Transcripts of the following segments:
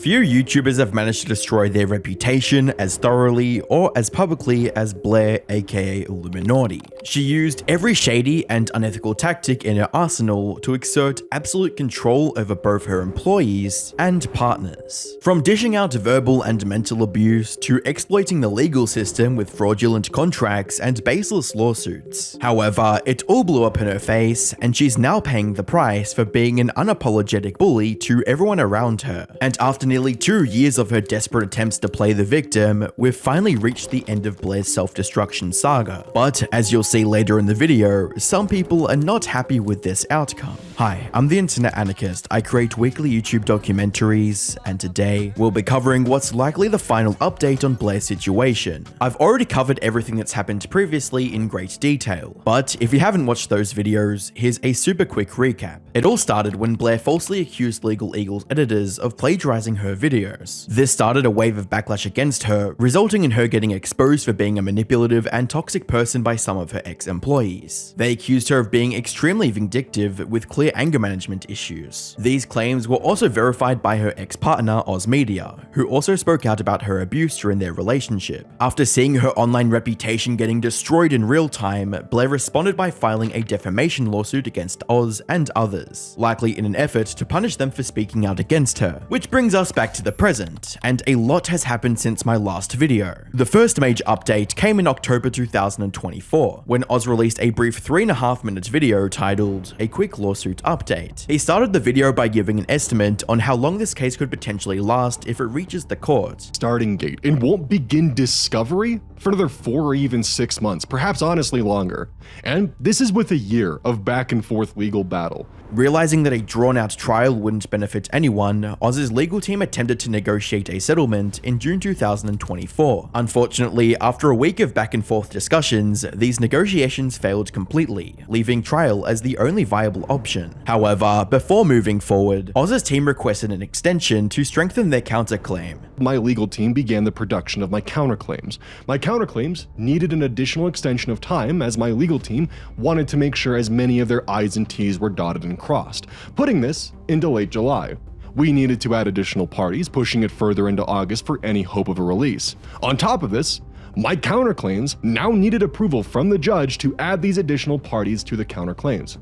Few YouTubers have managed to destroy their reputation as thoroughly or as publicly as Blair, aka iilluminaughtii. She used every shady and unethical tactic in her arsenal to exert absolute control over both her employees and partners. From dishing out verbal and mental abuse to exploiting the legal system with fraudulent contracts and baseless lawsuits. However, it all blew up in her face, and she's now paying the price for being an unapologetic bully to everyone around her. And after nearly 2 years of her desperate attempts to play the victim, we've finally reached the end of Blair's self-destruction saga. But as you'll see later in the video, some people are not happy with this outcome. Hi, I'm the Internet Anarchist. I create weekly YouTube documentaries, and today we'll be covering what's likely the final update on Blair's situation. I've already covered everything that's happened previously in great detail, but if you haven't watched those videos, here's a super quick recap. It all started when Blair falsely accused Legal Eagle's editors of plagiarizing her videos. This started a wave of backlash against her, resulting in her getting exposed for being a manipulative and toxic person by some of her ex-employees. They accused her of being extremely vindictive with clear anger management issues. These claims were also verified by her ex-partner Oz Media, who also spoke out about her abuse during their relationship. After seeing her online reputation getting destroyed in real time, Blair responded by filing a defamation lawsuit against Oz and others, likely in an effort to punish them for speaking out against her. Which brings us back to the present, and a lot has happened since my last video. The first major update came in October 2024, when Oz released a brief 3.5-minute video titled "A Quick Lawsuit Update." He started the video by giving an estimate on how long this case could potentially last if it reaches the court. Starting date. It won't begin discovery for another 4 or even 6 months, perhaps honestly longer. And this is with a year of back and forth legal battle. Realizing that a drawn-out trial wouldn't benefit anyone, Oz's legal team attempted to negotiate a settlement in June 2024. Unfortunately, after a week of back-and-forth discussions, these negotiations failed completely, leaving trial as the only viable option. However, before moving forward, Oz's team requested an extension to strengthen their counterclaim. My legal team began the production of my counterclaims. My counterclaims needed an additional extension of time, as my legal team wanted to make sure as many of their I's and T's were dotted and crossed, putting this into late July. We needed to add additional parties, pushing it further into August for any hope of a release. On top of this, my counterclaims now needed approval from the judge to add these additional parties to the counterclaims.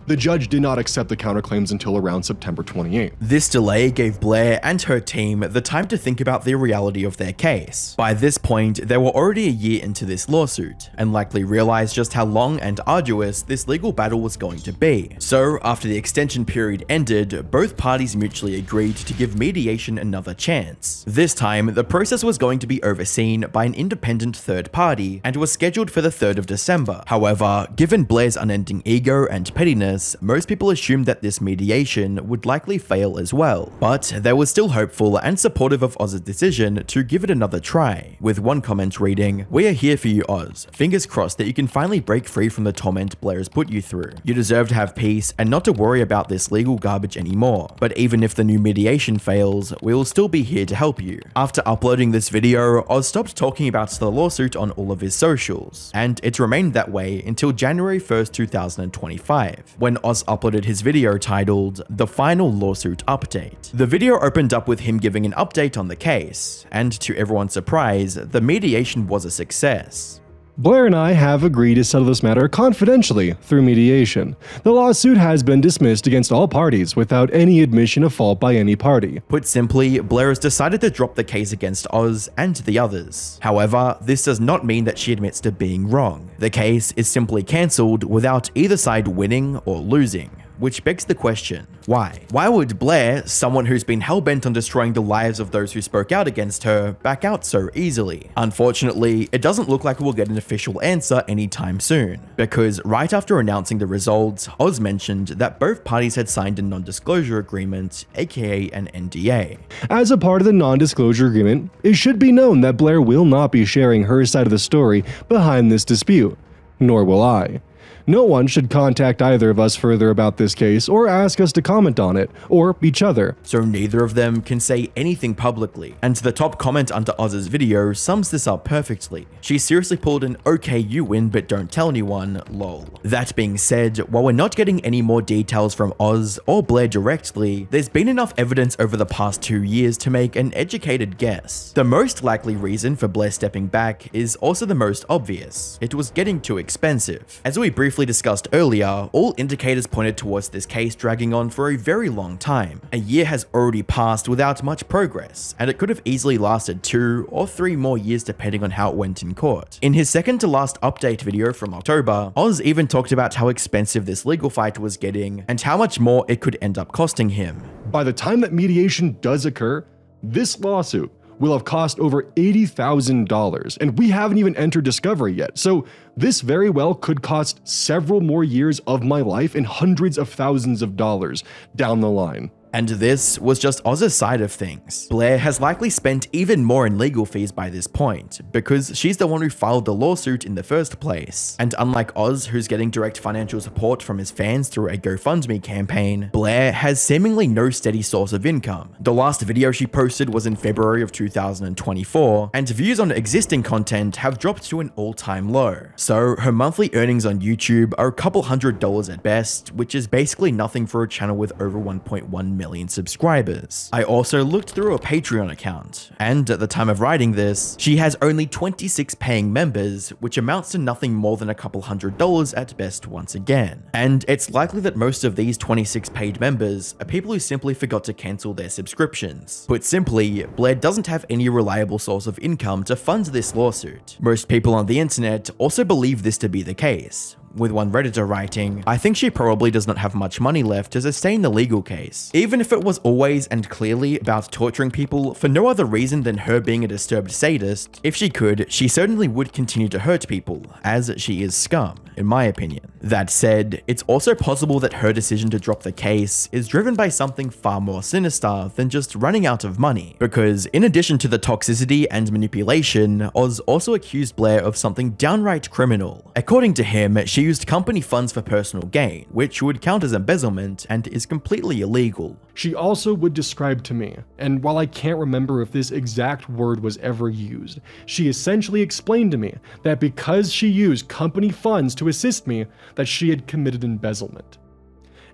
The judge did not accept the counterclaims until around September 28th. This delay gave Blair and her team the time to think about the reality of their case. By this point, they were already a year into this lawsuit, and likely realized just how long and arduous this legal battle was going to be. So, after the extension period ended, both parties mutually agreed to give mediation another chance. This time, the process was going to be overseen by an independent third party, and was scheduled for the 3rd of December. However, given Blair's unending ego and pettiness, most people assumed that this mediation would likely fail as well, but they were still hopeful and supportive of Oz's decision to give it another try, with one comment reading, "We are here for you, Oz. Fingers crossed that you can finally break free from the torment Blair has put you through. You deserve to have peace and not to worry about this legal garbage anymore. But even if the new mediation fails, we will still be here to help you." After uploading this video, Oz stopped talking about the lawsuit on all of his socials, and it remained that way until January 1st, 2025. When Oz uploaded his video titled "The Final Lawsuit Update." The video opened up with him giving an update on the case, and to everyone's surprise, the mediation was a success. Blair and I have agreed to settle this matter confidentially through mediation. The lawsuit has been dismissed against all parties without any admission of fault by any party. Put simply, Blair has decided to drop the case against Oz and the others. However, this does not mean that she admits to being wrong. The case is simply cancelled without either side winning or losing. Which begs the question, why? Why would Blair, someone who's been hell-bent on destroying the lives of those who spoke out against her, back out so easily? Unfortunately, it doesn't look like we'll get an official answer anytime soon, because right after announcing the results, Oz mentioned that both parties had signed a non-disclosure agreement, aka an NDA. As a part of the non-disclosure agreement, it should be known that Blair will not be sharing her side of the story behind this dispute, nor will I. No one should contact either of us further about this case or ask us to comment on it, or each other. So neither of them can say anything publicly. And the top comment under Oz's video sums this up perfectly. She seriously pulled an "okay, you win, but don't tell anyone" lol. That being said, while we're not getting any more details from Oz or Blair directly, there's been enough evidence over the past 2 years to make an educated guess. The most likely reason for Blair stepping back is also the most obvious. It was getting too expensive. As we briefly discussed earlier, all indicators pointed towards this case dragging on for a very long time. A year has already passed without much progress, and it could have easily lasted 2 or 3 more years depending on how it went in court. In his second to last update video from October, Oz even talked about how expensive this legal fight was getting and how much more it could end up costing him. By the time that mediation does occur, this lawsuit will have cost over $80,000, and we haven't even entered discovery yet, so this very well could cost several more years of my life and hundreds of thousands of dollars down the line. And this was just Oz's side of things. Blair has likely spent even more in legal fees by this point, because she's the one who filed the lawsuit in the first place. And unlike Oz, who's getting direct financial support from his fans through a GoFundMe campaign, Blair has seemingly no steady source of income. The last video she posted was in February of 2024, and views on existing content have dropped to an all-time low. So her monthly earnings on YouTube are a couple $100s at best, which is basically nothing for a channel with over 1.1 million subscribers. I also looked through a Patreon account, and at the time of writing this, she has only 26 paying members, which amounts to nothing more than a couple $100s at best once again. And it's likely that most of these 26 paid members are people who simply forgot to cancel their subscriptions. Put simply, Blair doesn't have any reliable source of income to fund this lawsuit. Most people on the internet also believe this to be the case, with one Redditor writing, "I think she probably does not have much money left to sustain the legal case. Even if it was always and clearly about torturing people for no other reason than her being a disturbed sadist, if she could, she certainly would continue to hurt people, as she is scum, in my opinion." That said, it's also possible that her decision to drop the case is driven by something far more sinister than just running out of money, because in addition to the toxicity and manipulation, Oz also accused Blair of something downright criminal. According to him, she used company funds for personal gain, which would count as embezzlement and is completely illegal. She also would describe to me, and while I can't remember if this exact word was ever used, she essentially explained to me that because she used company funds to assist me, that she had committed embezzlement.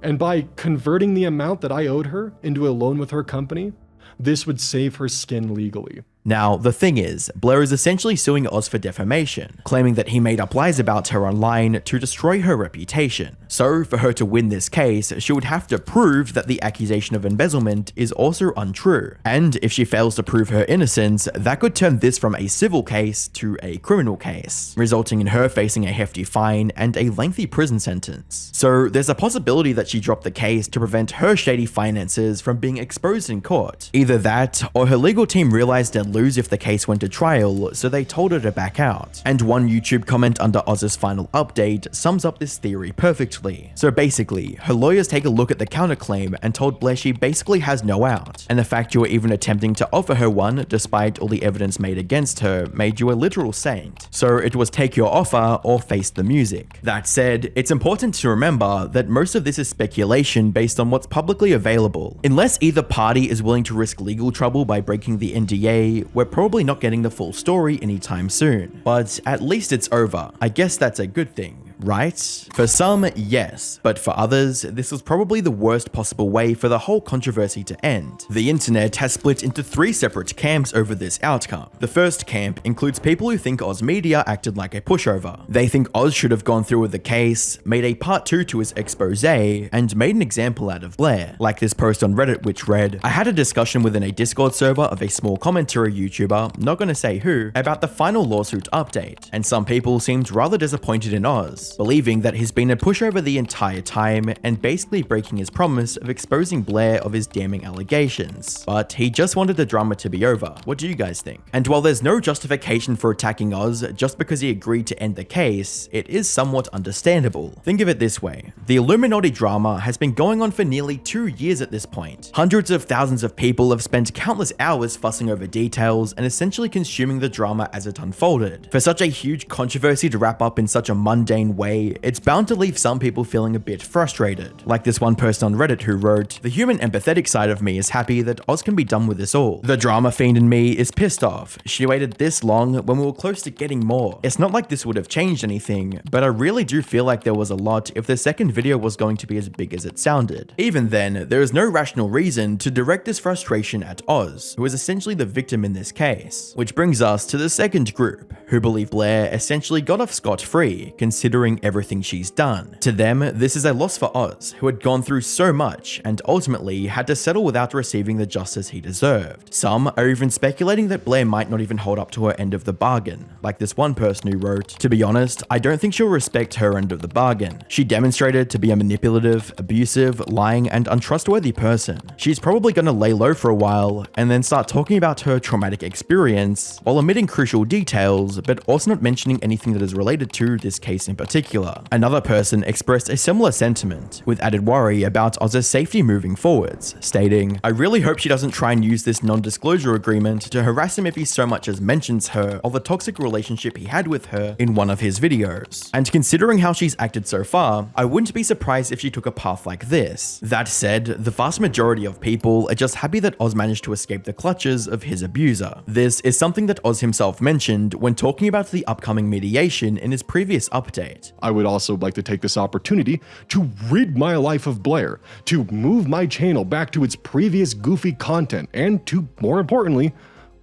And by converting the amount that I owed her into a loan with her company, this would save her skin legally. Now, the thing is, Blair is essentially suing Oz for defamation, claiming that he made up lies about her online to destroy her reputation. So, for her to win this case, she would have to prove that the accusation of embezzlement is also untrue. And if she fails to prove her innocence, that could turn this from a civil case to a criminal case, resulting in her facing a hefty fine and a lengthy prison sentence. So, there's a possibility that she dropped the case to prevent her shady finances from being exposed in court. Either that, or her legal team realized they'd lose if the case went to trial, so they told her to back out. And one YouTube comment under Oz's final update sums up this theory perfectly. So basically, her lawyers take a look at the counterclaim and told Blair she basically has no out, and the fact you were even attempting to offer her one, despite all the evidence made against her, made you a literal saint. So it was take your offer or face the music. That said, it's important to remember that most of this is speculation based on what's publicly available. Unless either party is willing to risk legal trouble by breaking the NDA, we're probably not getting the full story anytime soon. But at least it's over. I guess that's a good thing, right? For some, yes, but for others, this was probably the worst possible way for the whole controversy to end. The internet has split into 3 separate camps over this outcome. The first camp includes people who think Oz Media acted like a pushover. They think Oz should have gone through with the case, made a part 2 to his expose, and made an example out of Blair. Like this post on Reddit which read, "I had a discussion within a Discord server of a small commentary YouTuber, not gonna say who, about the final lawsuit update, and some people seemed rather disappointed in Oz, believing that he's been a pushover the entire time and basically breaking his promise of exposing Blair of his damning allegations. But he just wanted the drama to be over. What do you guys think?" And while there's no justification for attacking Oz just because he agreed to end the case, it is somewhat understandable. Think of it this way. The Illuminati drama has been going on for nearly 2 years at this point. Hundreds of thousands of people have spent countless hours fussing over details and essentially consuming the drama as it unfolded. For such a huge controversy to wrap up in such a mundane way, it's bound to leave some people feeling a bit frustrated. Like this one person on Reddit who wrote, "The human empathetic side of me is happy that Oz can be done with this all. The drama fiend in me is pissed off. She waited this long when we were close to getting more. It's not like this would have changed anything, but I really do feel like there was a lot if the second video was going to be as big as it sounded. Even then, there is no rational reason to direct this frustration at Oz, who is essentially the victim in this case. Which brings us to the second group, who believe Blair essentially got off scot-free, considering everything she's done. To them, this is a loss for Oz, who had gone through so much and ultimately had to settle without receiving the justice he deserved. Some are even speculating that Blair might not even hold up to her end of the bargain, like this one person who wrote, "To be honest, I don't think she'll respect her end of the bargain. She demonstrated to be a manipulative, abusive, lying, and untrustworthy person. She's probably gonna lay low for a while and then start talking about her traumatic experience while omitting crucial details, but also not mentioning anything that is related to this case in particular." Another person expressed a similar sentiment, with added worry about Oz's safety moving forwards, stating, "I really hope she doesn't try and use this non-disclosure agreement to harass him if he so much as mentions her or the toxic relationship he had with her in one of his videos. And considering how she's acted so far, I wouldn't be surprised if she took a path like this." That said, the vast majority of people are just happy that Oz managed to escape the clutches of his abuser. This is something that Oz himself mentioned when talking about the upcoming mediation in his previous update. I would also like to take this opportunity to rid my life of Blair, to move my channel back to its previous goofy content, and to, more importantly,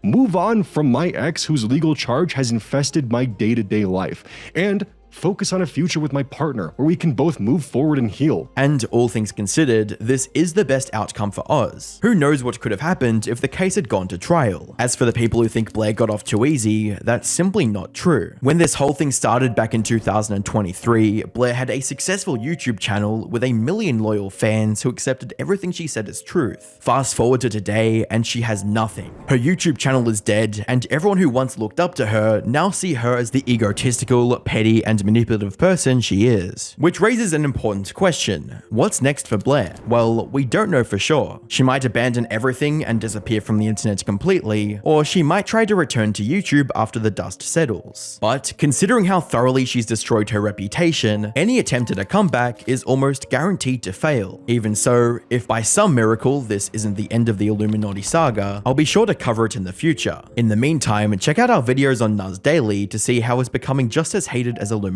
move on from my ex whose legal charge has infested my day-to-day life, and focus on a future with my partner where we can both move forward and heal. And all things considered, this is the best outcome for Oz. Who knows what could have happened if the case had gone to trial? As for the people who think Blair got off too easy, that's simply not true. When this whole thing started back in 2023, Blair had a successful YouTube channel with 1 million loyal fans who accepted everything she said as truth. Fast forward to today and she has nothing. Her YouTube channel is dead, and everyone who once looked up to her now see her as the egotistical, petty, and manipulative person she is. Which raises an important question. What's next for Blair? Well, we don't know for sure. She might abandon everything and disappear from the internet completely, or she might try to return to YouTube after the dust settles. But considering how thoroughly she's destroyed her reputation, any attempt at a comeback is almost guaranteed to fail. Even so, if by some miracle this isn't the end of the Illuminati saga, I'll be sure to cover it in the future. In the meantime, check out our videos on Nuz Daily to see how it's becoming just as hated as Illuminati,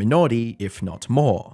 if not more.